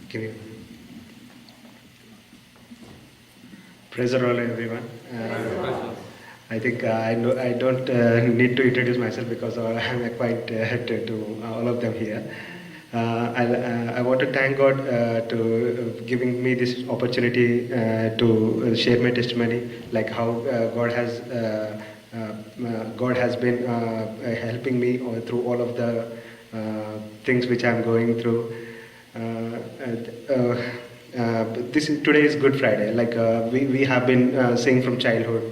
Can you? Praise the Lord, everyone. I think I don't need to introduce myself because I'm acquainted to all of them here. I want to thank God to giving me this opportunity to share my testimony, like how God has been helping me through all of the things which I'm going through. Today is Good Friday. Like we have been saying from childhood,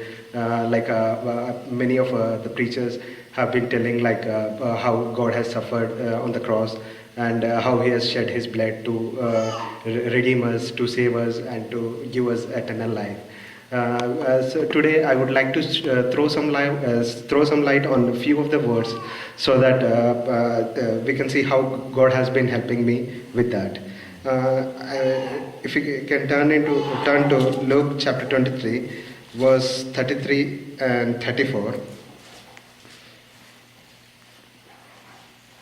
many of the preachers have been telling how God has suffered on the cross, and how He has shed His blood to redeem us, to save us, and to give us eternal life. So today I would like to throw some light on a few of the words, so that we can see how God has been helping me with that. If you can turn to Luke chapter 23, verse 33 and 34.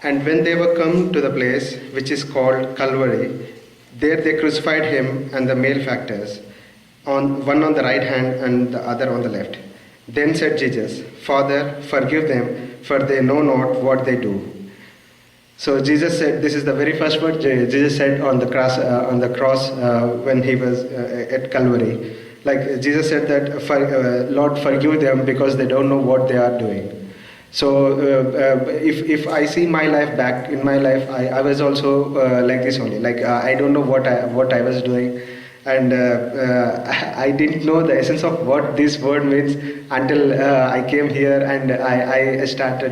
And when they were come to the place which is called Calvary, there they crucified him and the malefactors, one on the right hand and the other on the left. Then said Jesus, Father, forgive them, for they know not what they do. So Jesus said, this is the very first word Jesus said on the cross when He was at Calvary. Like Jesus said that, Lord, forgive them because they don't know what they are doing. So if I see my life back in my life, I was also like this only. Like I don't know what I was doing, and I didn't know the essence of what this word means until I came here, and I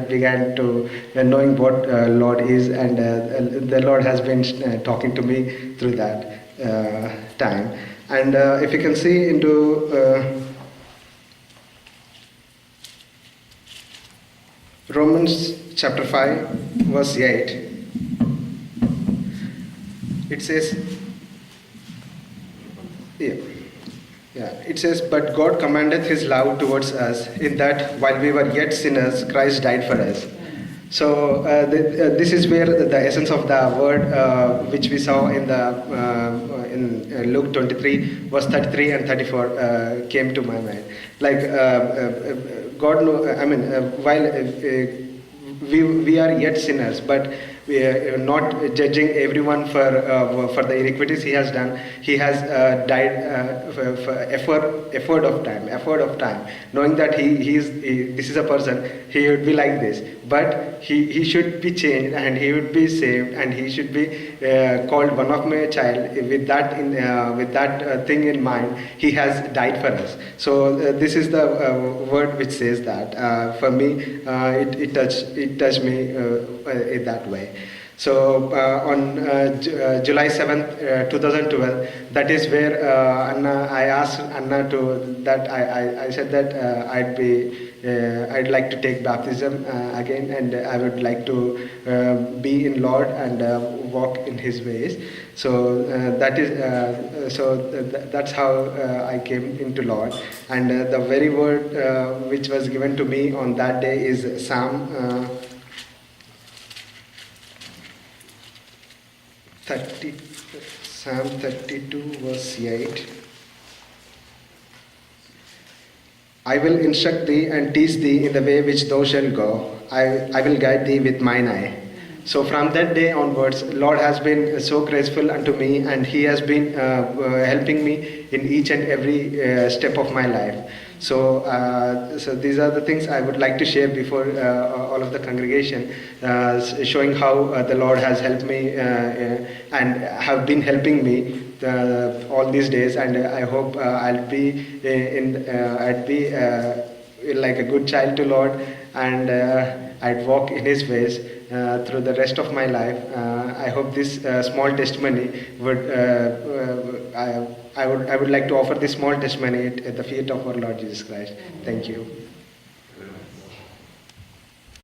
began to knowing what Lord is, and the Lord has been talking to me through that time. And if you can see into Romans chapter 5, verse 8, it says, it says, but God commandeth His love towards us, in that while we were yet sinners, Christ died for us. So this is where the essence of the word which we saw in Luke 23, verse 33 and 34 came to my mind. Like God know, while we are yet sinners, but we are not judging everyone for the iniquities he has done. He has died for effort of time, knowing that this is a person, he would be like this, but he should be changed, and he would be saved, and he should be called one of my child. With that thing in mind, he has died for us. So this is the word which says that. For me, it touched me in that way. So on July 7th, 2012, that is where I asked Anna I said that I'd like to take baptism again, and I would like to be in Lord and walk in His ways. So that's how I came into Lord. And the very word which was given to me on that day is Psalm 32, verse 8. I will instruct thee and teach thee in the way which thou shalt go. I will guide thee with mine eye. So from that day onwards, Lord has been so graceful unto me, and He has been helping me in each and every step of my life. So these are the things I would like to share before all of the congregation, showing how the Lord has helped me and have been helping me all these days. And I hope I'd be like a good child to Lord, and I'd walk in His ways through the rest of my life. I hope this small testimony I would like to offer this small testimony at the feet of our Lord Jesus Christ. Thank you.